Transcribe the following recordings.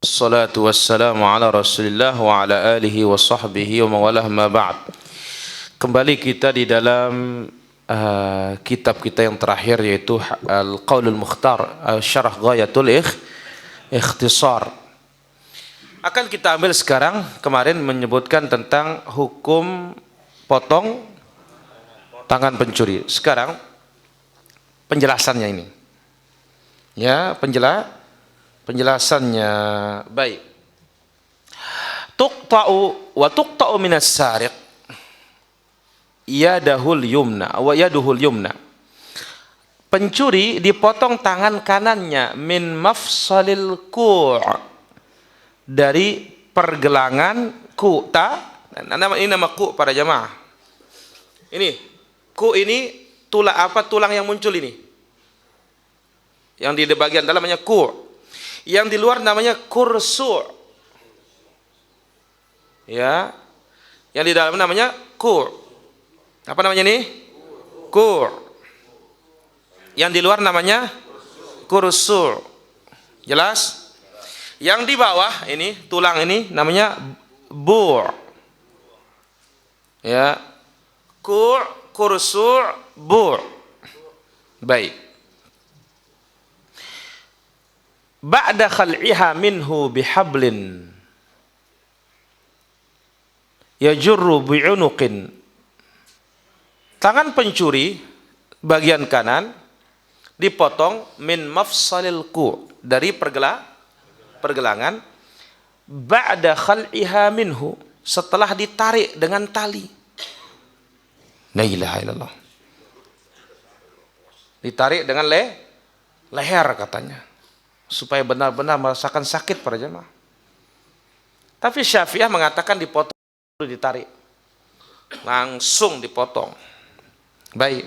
Assalatu wassalamu ala Rasulillah wa ala alihi wa sahbihi wa mawalah ma ba'd. Kembali kita di dalam kitab kita yang terakhir, yaitu Al-Qaulul Mukhtar, Syarah Ghayatul Ikhtisar. Akan kita ambil sekarang, kemarin menyebutkan tentang hukum potong tangan pencuri. Sekarang penjelasannya ini. Ya, penjelasannya baik. Tuqta'u wa tuqta'u minas sariq yadahul yumna wa yaduhul yumna. Pencuri dipotong tangan kanannya min mafsalil ku', dari pergelangan ku'. Ini nama ku' para jamaah. Ini ku' ini tulang yang muncul ini. Yang di bagian dalam namanya ku'. Yang di luar namanya kursu. Ya. Yang di dalam namanya kur. Apa namanya ini? Kur. Yang di luar namanya kursu. Jelas? Yang di bawah ini, tulang ini namanya bur. Ya. Kur, kursu, bur. Baik. Ba'da khal'iha minhu bihablin yajurru bi'unuqin. Tangan pencuri bagian kanan dipotong min mafsalil ku', dari pergelangan, ba'da khal'iha minhu, setelah ditarik dengan tali. La ilaha illallah. Ditarik dengan leher katanya, supaya benar-benar merasakan sakit para jemaah. Tapi Syafi'iyah mengatakan dipotong dulu, ditarik. Langsung dipotong. Baik.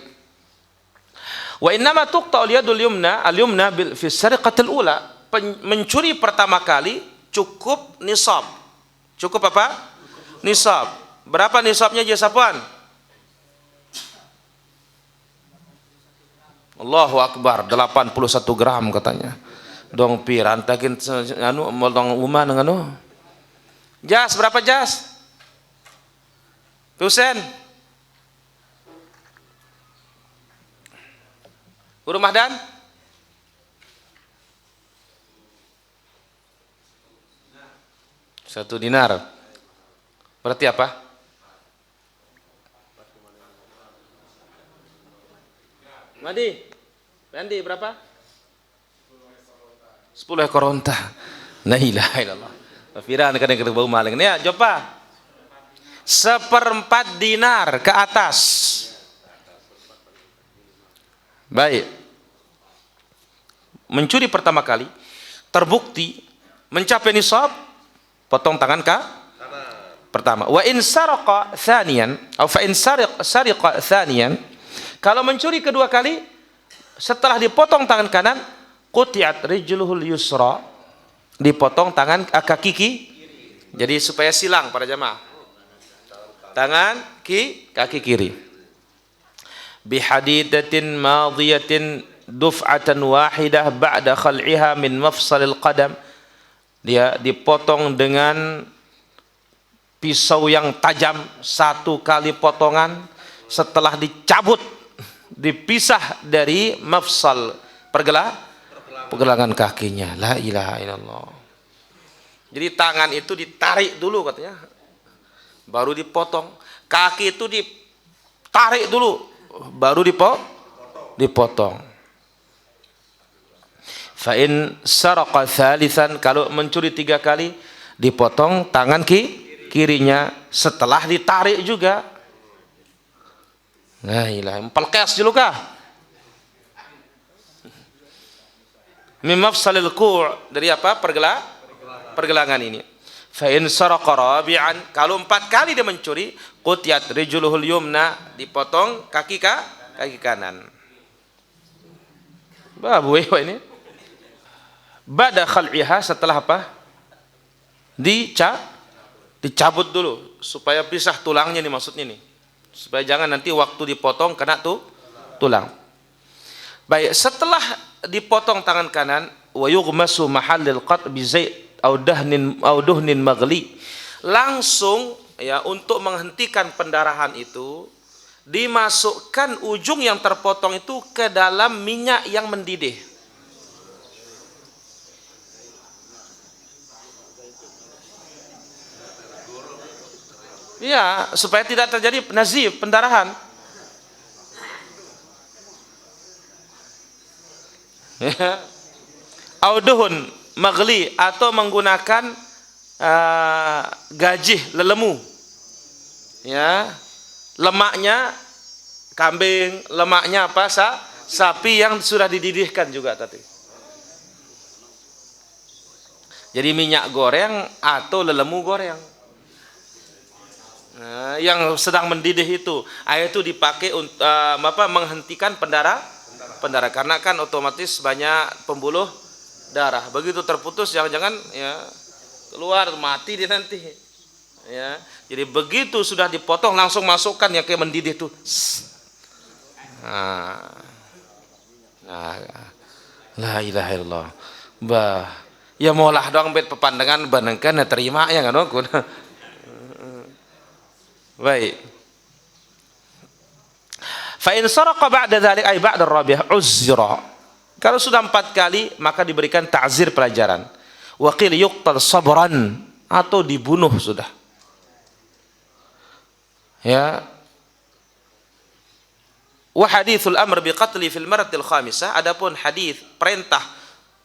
Wa innama tuqta'u al-yadul yumna al-yumna fi sariqatil ula. Mencuri pertama kali cukup nisab. Cukup apa? Nisab. Berapa nisabnya Jasafwan? Allahu Akbar, 81 gram katanya. Dong pi rantakin anu molong umah dengan jas berapa jas? Husen. Guru Mahdan? Satu dinar. Berarti apa? Mandi berapa? 10 ekor onta. La ilaha illallah. Firan kadang-kadang bau maling. Nih, coba. 1/4 dinar ke atas. Baik. Mencuri pertama kali, terbukti mencapai nisab, potong tangan pertama. Wa in saraqa thaniyan, atau fa in sariqa thaniyan, kalau mencuri kedua kali, setelah dipotong tangan kanan, qutiat rijluhul yusra, dipotong tangan kaki kiri. Jadi supaya silang para jamaah. Tangan kaki kiri. Bihadidatin madhiyatin duf'atan wahidah ba'da khal'iha min mafsalil qadam. Dia dipotong dengan pisau yang tajam, satu kali potongan, setelah dicabut, dipisah dari mafsal pergelangan kakinya. La ilaha illallah. Jadi tangan itu ditarik dulu katanya, baru dipotong. Kaki itu ditarik dulu, baru dipotong. Fa in saraqa thalithan, kalau mencuri 3 kali, dipotong tangan kirinya setelah ditarik juga. La ilaha, empalkes dulu kah? Min mafsalil ku', dari apa? Pergelangan ini. Fa in saraqa rabi'an, kalau 4 kali dia mencuri, qutiyat rijluhul yumna, dipotong kaki kanan. Babu ini. Ba'da khal'iha, setelah apa? Dicabut dulu supaya pisah tulangnya nih, maksudnya nih. Supaya jangan nanti waktu dipotong kena tulang. Baik, setelah dipotong tangan kanan, wa yughmasu mahallil qat' bi auduhnin maghli. Langsung ya untuk menghentikan pendarahan itu dimasukkan ujung yang terpotong itu ke dalam minyak yang mendidih. Ya, supaya tidak terjadi nazif, pendarahan. Ya. Auduhun maghli atau menggunakan gajih lelemu. Ya. Lemaknya kambing, lemaknya apa? Sapi yang sudah dididihkan juga tadi. Jadi minyak goreng atau lelemu goreng. Nah, yang sedang mendidih itu, air itu dipakai untuk menghentikan pendarahan karena kan otomatis banyak pembuluh darah. Begitu terputus jangan-jangan ya keluar mati dia nanti. Ya. Jadi begitu sudah dipotong langsung masukkan yang kayak mendidih itu. Nah. La ilaha illallah. Bah, ya maulah doang bet pepandangan banengkan terima ya kan aku. Baik. Fa in saraqa ba'da dzalik ay ba'da ar-rabi'ah uzra. Kalau sudah 4 kali maka diberikan ta'zir pelajaran. Wa qil yuqtal sabran atau dibunuh sudah. Ya. Wa haditsul amr bi qatli fil maratil khamisah, adapun hadis perintah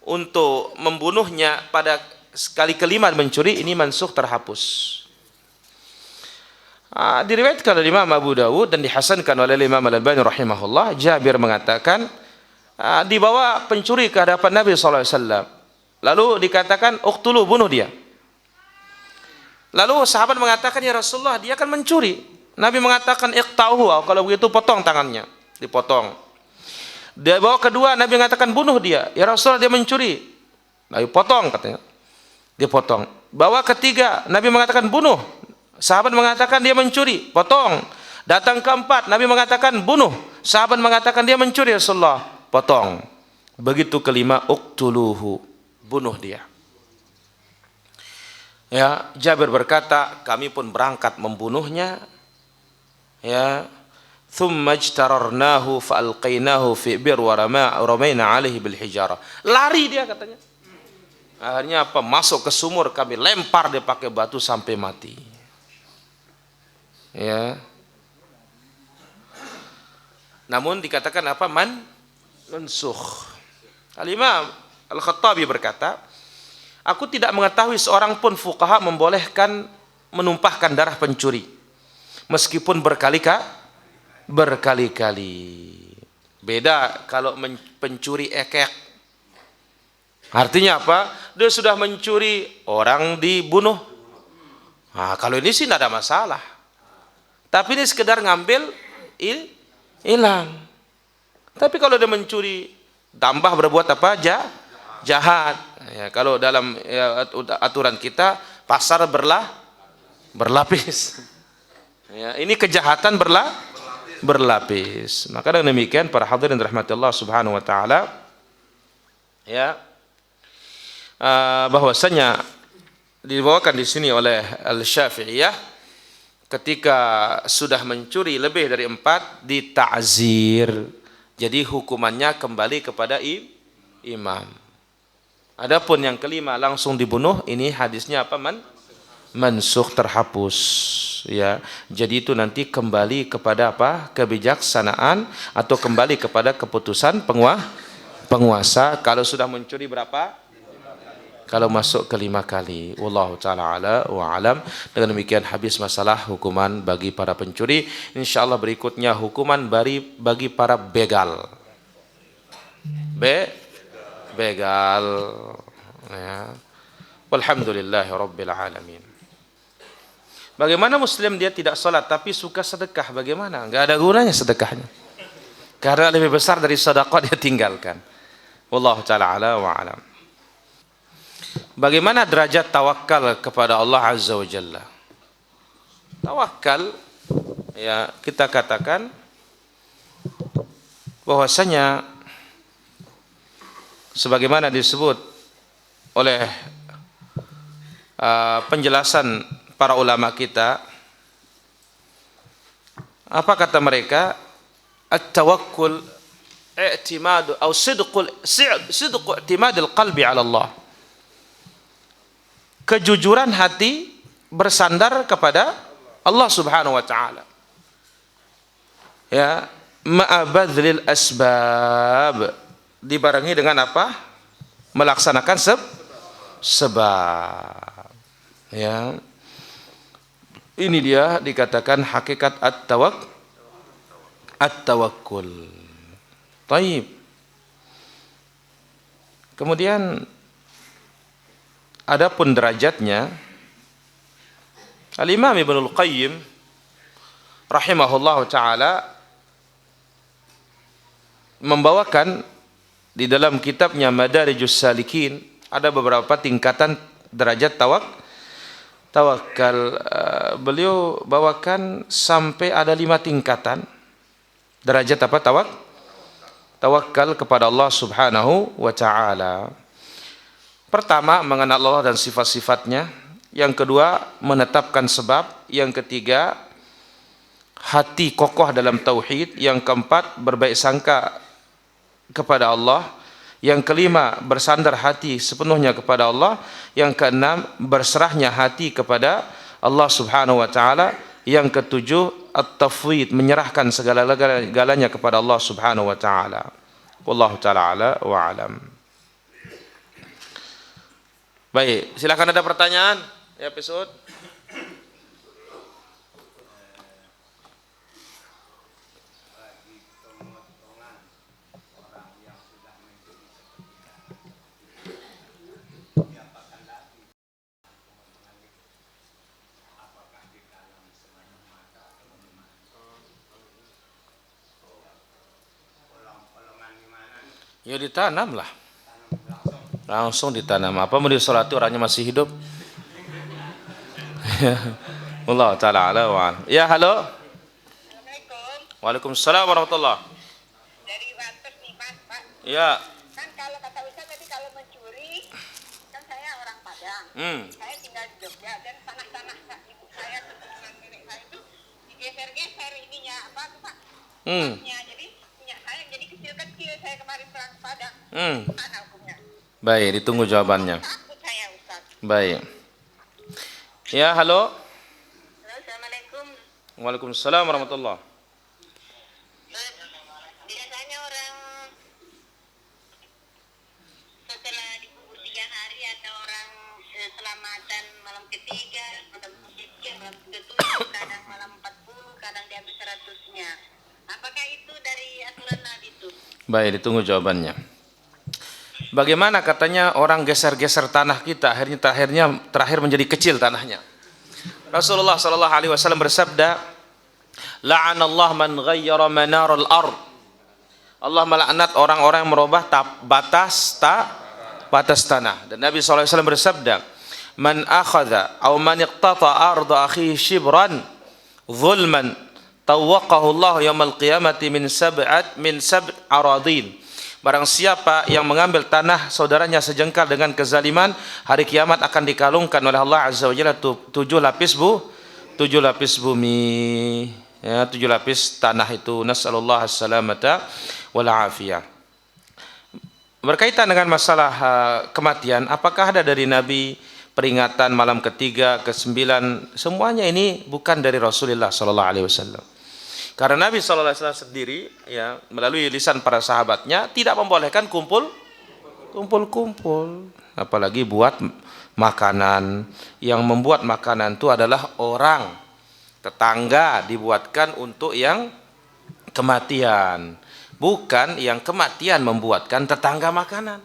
untuk membunuhnya pada sekali kelima mencuri ini mansukh, terhapus. Diriwayatkan oleh Imam Abu Dawud dan dihasankan oleh Imam Al-Albani rahimahullah, Jabir mengatakan dibawa pencuri ke hadapan Nabi sallallahu alaihi wasallam. Lalu dikatakan uqtulu, bunuh dia. Lalu sahabat mengatakan, ya Rasulullah dia akan mencuri. Nabi mengatakan iqta'uhu, kalau begitu potong tangannya, dipotong. Dia bawa kedua, Nabi mengatakan bunuh dia. Ya Rasulullah dia mencuri. Nabi potong katanya. Dipotong. Bawa ketiga, Nabi mengatakan bunuh. Sahabat mengatakan dia mencuri, potong. Datang keempat, Nabi mengatakan bunuh. Sahabat mengatakan dia mencuri, Rasulullah, potong. Begitu kelima, uqtuluhu, bunuh dia. Ya, Jabir berkata, kami pun berangkat membunuhnya. Ya, thumma ijtararnahu fa'alqainahu fi bir wa ramaina alaihi bil hijarah. Lari dia katanya. Akhirnya apa? Masuk ke sumur, kami lempar dia pakai batu sampai mati. Ya. Namun dikatakan apa? Mansukh. Al-Imam Al-Khattabi berkata, aku tidak mengetahui seorang pun fuqaha membolehkan menumpahkan darah pencuri meskipun berkali-kali. Beda kalau pencuri ekek. Artinya apa? Dia sudah mencuri, orang dibunuh. Nah, kalau ini sih tidak ada masalah. Tapi ini sekedar ngambil, hilang. Tapi kalau dia mencuri, tambah berbuat apa? Jahat. Ya, kalau dalam aturan kita, pasar berlapis. Ya, ini kejahatan berlapis. Maka dengan demikian para hadirin rahmatullah subhanahu wa ta'ala, ya, bahwasanya dibawakan di sini oleh Al-Syafi'iyah, ketika sudah mencuri lebih dari 4 dita'zir. Jadi hukumannya kembali kepada imam. Adapun yang kelima langsung dibunuh, ini hadisnya apa? Mansukh, terhapus. Ya, jadi itu nanti kembali kepada apa? Kebijaksanaan atau kembali kepada keputusan penguasa. Kalau sudah mencuri berapa? Kalau masuk ke 5 kali. Wallahu ta'ala ala wa alam. Dengan demikian habis masalah hukuman bagi para pencuri. InsyaAllah berikutnya hukuman bagi para begal. Begal. Ya. Walhamdulillahi rabbil alamin. Bagaimana muslim dia tidak sholat tapi suka sedekah? Bagaimana? Enggak ada gunanya sedekahnya. Karena lebih besar dari sedekah dia tinggalkan. Wallahu ta'ala ala wa alam. Bagaimana derajat tawakal kepada Allah Azza wa Jalla? Tawakal, ya, kita katakan bahwasanya sebagaimana disebut oleh penjelasan para ulama kita, apa kata mereka? At-tawakkul i'timadu atau sidqu i'timadil qalbi 'ala Allah. Kejujuran hati bersandar kepada Allah Subhanahu wa taala. Ya, ma'abadzlil asbab, dibarengi dengan apa? Melaksanakan sebab. Ya. Ini dia dikatakan hakikat at-tawakkul. Taib. Kemudian adapun derajatnya, Al-Imam Ibnul Qayyim rahimahullahu taala membawakan di dalam kitabnya Madarijus Salikin ada beberapa tingkatan derajat tawakal. Beliau bawakan sampai ada 5 tingkatan derajat apa? Tawakal kepada Allah Subhanahu wa taala. Pertama, mengenal Allah dan sifat-sifatnya. Yang kedua, menetapkan sebab. Yang ketiga, hati kokoh dalam tauhid. Yang keempat, berbaik sangka kepada Allah. Yang kelima, bersandar hati sepenuhnya kepada Allah. Yang keenam, berserahnya hati kepada Allah Subhanahu wa taala. Yang ketujuh, at-tafwid, menyerahkan segala-galanya kepada Allah Subhanahu wa taala. Wallahu taala ala wa alam. Baik, silakan ada pertanyaan ya episode. Ya ditanam lah. Langsung ditanam. Apa mau disolati orangnya masih hidup? Allah taala ala wa. Ya, halo. Assalamualaikum. Waalaikumsalam warahmatullah. Dari Banten nih Mas, Pak. Ya. Kan kalau kata Ustaz tadi kalau mencuri, kan saya orang Padang. Saya tinggal di Jogja dan tanah-tanah ibu saya dengan nenek saya itu digeser-geser ininya apa tuh Pak? Jadi punya saya jadi kecil-kecil, saya kemarin pulang ke Padang. Mana hukumnya? Baik, ditunggu jawabannya. Takut saya Ustaz. Baik. Ya, halo. Halo, Assalamualaikum. Waalaikumsalam warahmatullah. Biasanya orang setelah dikubur 3 hari ada orang selamatan malam ketiga, malam ketiga, malam ke-7, kadang malam 40, kadang diambil 100-nya. Apakah itu dari aturan Nabi itu? Baik, ditunggu jawabannya. Bagaimana katanya orang geser-geser tanah kita, terakhir menjadi kecil tanahnya. Rasulullah sallallahu alaihi wasallam bersabda, "La'anallahu man ghayyara manaral ard." Allah melaknat orang-orang yang merubah batas tanah. Dan Nabi sallallahu alaihi wasallam bersabda, "Man akhadha aw man iqtata arda akhihi shibran zulman, tawaqahu Allah yaumil qiyamati min sab' aradin." Barang siapa yang mengambil tanah saudaranya sejengkal dengan kezaliman, hari kiamat akan dikalungkan oleh Allah Azza wa Jalla 7 lapis bumi. Ya, 7 lapis tanah itu. Nas'alullah as-salamata wal afiyah. Berkaitan dengan masalah kematian, apakah ada dari Nabi peringatan malam ketiga, ke-9? Semuanya ini bukan dari Rasulullah sallallahu alaihi wasallam. Karena Nabi sallallahu alaihi wasallam sendiri ya melalui lisan para sahabatnya tidak membolehkan kumpul, apalagi buat makanan. Yang membuat makanan itu adalah orang tetangga, dibuatkan untuk yang kematian, bukan yang kematian membuatkan tetangga makanan.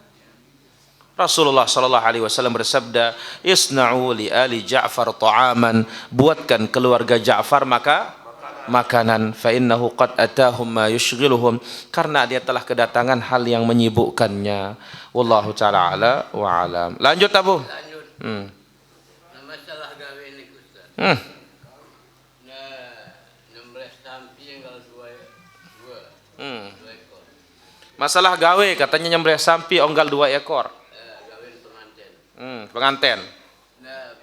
Rasulullah sallallahu alaihi wasallam bersabda, "Isna'u li ali Ja'far ta'aman." Buatkan keluarga Ja'far makanan, fa innahu qad atahum ma yushghiluhum, karena dia telah kedatangan hal yang menyibukkannya. Wallahu taala ala wa alam. Lanjut Abu. Lanjut. Masalah gawe ini Ustaz. Nah, 16 sampi yang kalau dua ekor. Masalah gawe katanya nyembelih sampi onggal 2 ekor. Gawe pengantin. Penganten. Nah,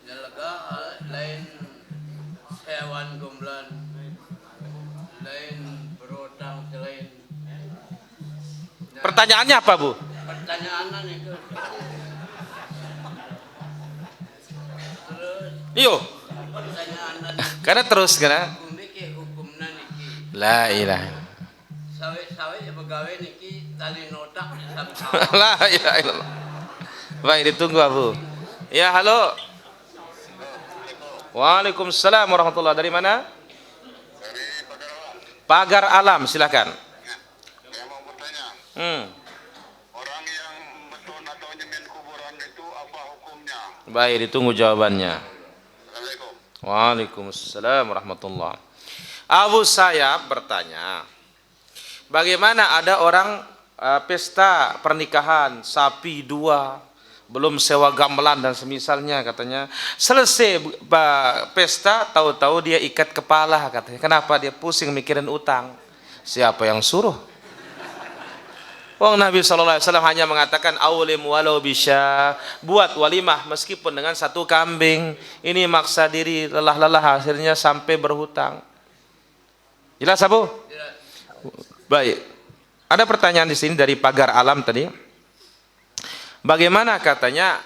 Nelaga lain hewan gomlan, lain berutang selain. Pertanyaannya apa, Bu? Pertanyaan itu. Terus Iyo. pertanyaan Karena terus karena hukumna niki. la ilaha. Sawe-sawe ya begawe niki tali notak La ilaha illallah. Baik, ditunggu, Abu. Ya, halo. Waalaikumsalam warahmatullahi. Dari mana? Dari Pagar Alam, silakan. saya mau bertanya, orang yang beton atau nyemen kuburan itu apa hukumnya? Baik, ditunggu jawabannya. Assalamualaikum. Waalaikumsalam warahmatullahi. Abu Sayyaf bertanya, bagaimana ada orang pesta pernikahan sapi 2, belum sewa gamelan dan semisalnya, katanya selesai pesta tahu-tahu dia ikat kepala, katanya. Kenapa? Dia pusing mikirin utang. Siapa yang suruh? Wong Nabi SAW hanya mengatakan aulim walau bisya, buat walimah meskipun dengan 1 kambing. Ini maksa diri lelah-lelah akhirnya sampai berhutang. Jelas, Abu? Baik. Ada pertanyaan di sini dari Pagar Alam tadi. Bagaimana katanya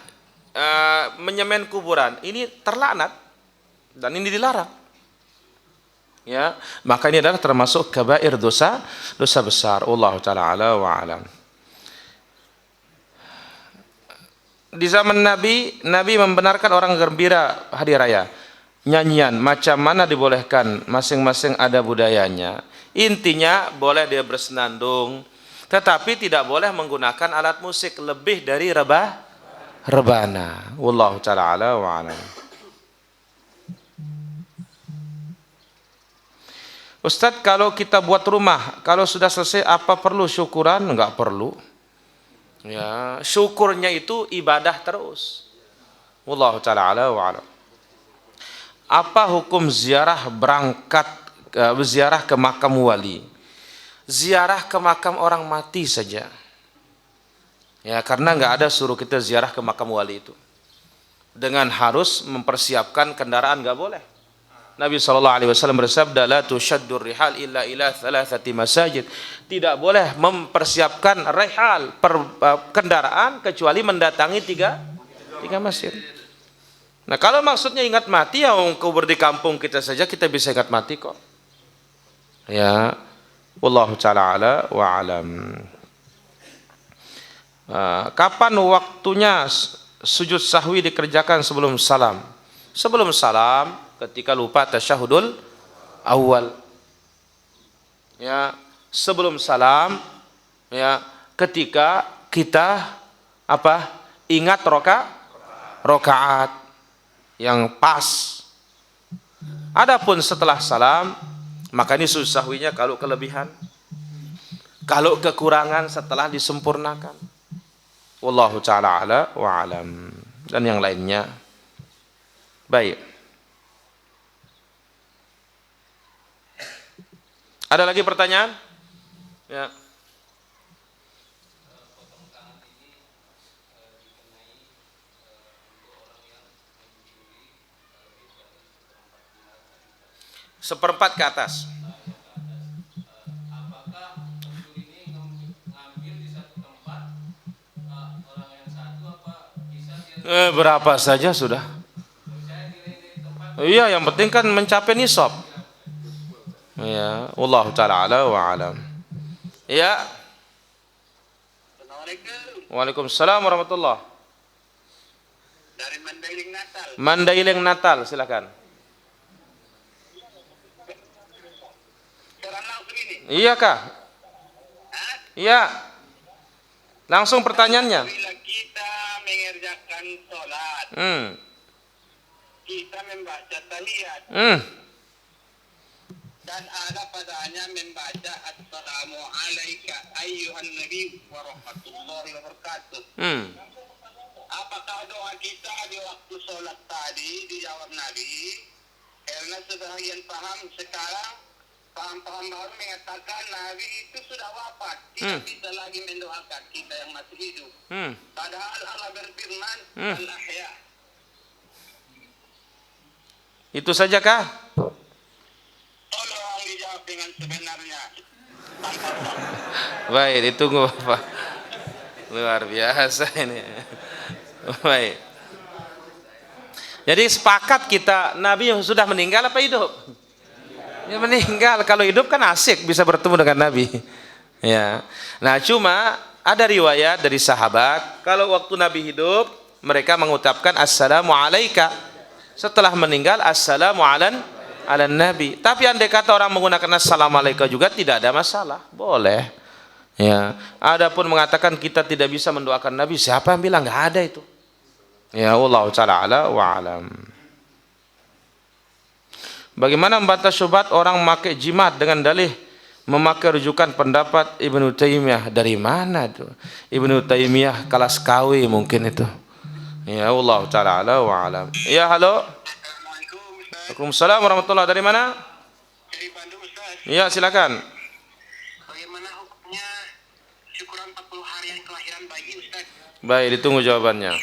menyemen kuburan? Ini terlaknat dan ini dilarang. Ya, maka ini adalah termasuk kabair dosa besar. Wallahu taala ala wa alam. Di zaman Nabi membenarkan orang gembira hari raya. Nyanyian macam mana dibolehkan, masing-masing ada budayanya. Intinya boleh dia bersenandung, tetapi tidak boleh menggunakan alat musik lebih dari rebana. Wallahu taala ala wa alam. Ustadz, kalau kita buat rumah, kalau sudah selesai apa perlu syukuran? Enggak perlu. Ya, syukurnya itu ibadah terus. Wallahu taala ala wa alam. Apa hukum ziarah ziarah ke makam wali? Ziarah ke makam orang mati saja. Ya, karena nggak ada suruh kita ziarah ke makam wali itu. Dengan harus mempersiapkan kendaraan, nggak boleh. Nabi SAW bersabda, la tushaddur rihal illa ila thalathati masajid. Tidak boleh mempersiapkan rihal, kendaraan, kecuali mendatangi tiga masjid. Nah, kalau maksudnya ingat mati, ya kubur di kampung kita saja kita bisa ingat mati kok. Ya, wallahu taala ala wa alam. Kapan waktunya sujud sahwi dikerjakan sebelum salam? Sebelum salam, ketika lupa tasyahudul awal. Ya, sebelum salam, ya, ketika kita ingat rokaat yang pas. Adapun setelah salam, maka ini sujud sahwinya kalau kelebihan, kalau kekurangan setelah disempurnakan. Wallahu taala ala wa alam. Dan yang lainnya. Baik. Ada lagi pertanyaan? Ya. Seperempat ke atas. Apakah unsur ini ngambil di satu tempat orang yang satu, apa bisa dia Berapa saja sudah. Iya, yang penting kan mencapai nisab. Ya, wallahu taala ala wa alam. Ya. Assalamualaikum. Waalaikumsalam warahmatullah. Dari Mandailing Natal. Mandailing Natal, silakan. Sekarang langsung ini. Iya kah? Iya. Langsung pertanyaannya. Bila kita mengerjakan sholat, kita membaca tahiyat dan ada padanya membaca assalamu alayka ayyuhan nabi wa rahmatullahi wa barakatuh. Apakah doa kita di waktu sholat tadi dijawab Nabi? Karena sebagian paham sekarang paham-paham baru mengatakan Nabi itu sudah wafat, tidak bisa lagi mendoakan kita yang masih hidup. Padahal Allah berfirman, al-ahya. Itu saja kah? Tolong dijawab dengan sebenarnya. Baik, ditunggu Bapak. Luar biasa ini. Baik. Jadi sepakat kita, Nabi yang sudah meninggal apa hidup? Ya meninggal. Kalau hidup kan asik bisa bertemu dengan Nabi. Ya. Nah, cuma ada riwayat dari sahabat kalau waktu Nabi hidup mereka mengucapkan assalamu alaika. Setelah meninggal assalamu alan nabi. Tapi andai kata orang menggunakan assalamu alaika juga tidak ada masalah, boleh. Ya. Adapun mengatakan kita tidak bisa mendoakan Nabi, siapa yang bilang? Enggak ada itu. Ya Allah ta'ala wa alam. Bagaimana membantah syubhat orang memakai jimat dengan dalih memakai rujukan pendapat Ibnu Taimiyah? Dari mana itu? Ibnu Taimiyah kelas KW mungkin itu. Ya Allah ta'ala wa alam. Ya halo. Assalamualaikum Ustaz. Waalaikumsalam warahmatullahi. Dari mana? Dari Bandung Ustaz. Ya silakan. Bagaimana hukumnya syukuran 40 harian kelahiran bayi Ustaz? Baik, ditunggu jawabannya.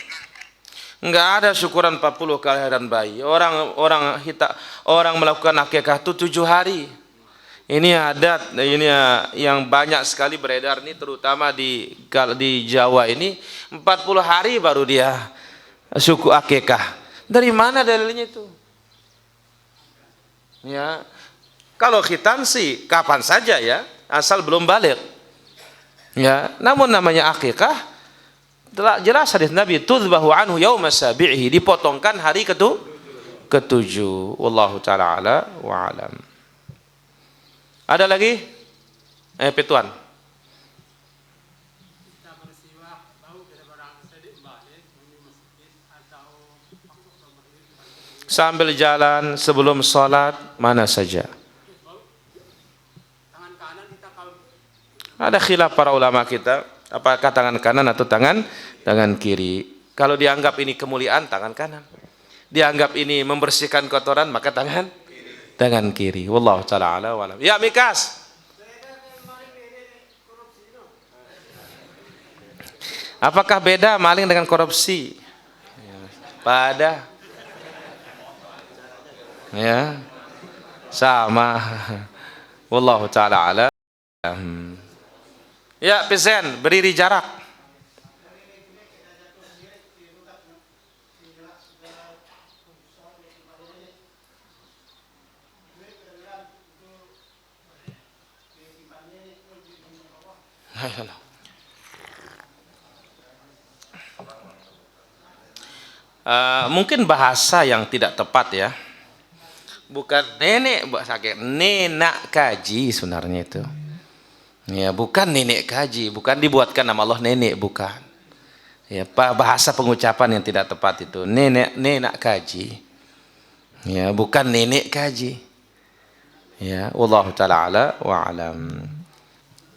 Enggak ada syukuran 40 kelahiran bayi. Orang melakukan akikah itu 7 hari. Ini adat, ini yang banyak sekali beredar ini, terutama di Jawa ini 40 hari baru dia suku akikah. Dari mana dalilnya itu? Ya, kalau khitan sih kapan saja ya, asal belum balik. Ya, namun namanya akikah telah jelas hadis Nabi, tudbahu anhu yauma sabi'ihi, dipotongkan hari ketujuh. Wallahu ta'ala ala wa alam. Ada lagi? Petuan. Sambil jalan, sebelum sholat, mana saja. Ada khilaf para ulama kita, apakah tangan kanan atau tangan kiri. Kalau dianggap ini kemuliaan, tangan kanan. Dianggap ini membersihkan kotoran, maka tangan kiri. Wallahu ta'ala ala wa alam. Ya Mikas. Apakah beda maling dengan korupsi? Pada ya sama. Wallahu ta'ala ala. Ya Pesen, berdiri jarak. Mungkin bahasa yang tidak tepat ya. Bukan nenek sakit, nenek kaji sebenarnya itu. Ya, bukan nenek kaji, bukan dibuatkan nama Allah nenek, bukan. Ya, bahasa pengucapan yang tidak tepat itu. Nenek kaji. Ya, bukan nenek kaji. Ya, wallahu ta'ala ala wa alam.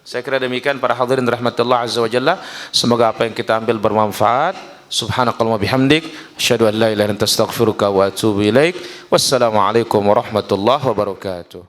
Saya kira demikian para hadirin rahmatullah azza wa jalla. Semoga apa yang kita ambil bermanfaat. Subhanakallahumma bihamdik, asyhadu an la ilaha illa anta astaghfiruka wa atubu ilaik. Wassalamualaikum warahmatullahi wabarakatuh.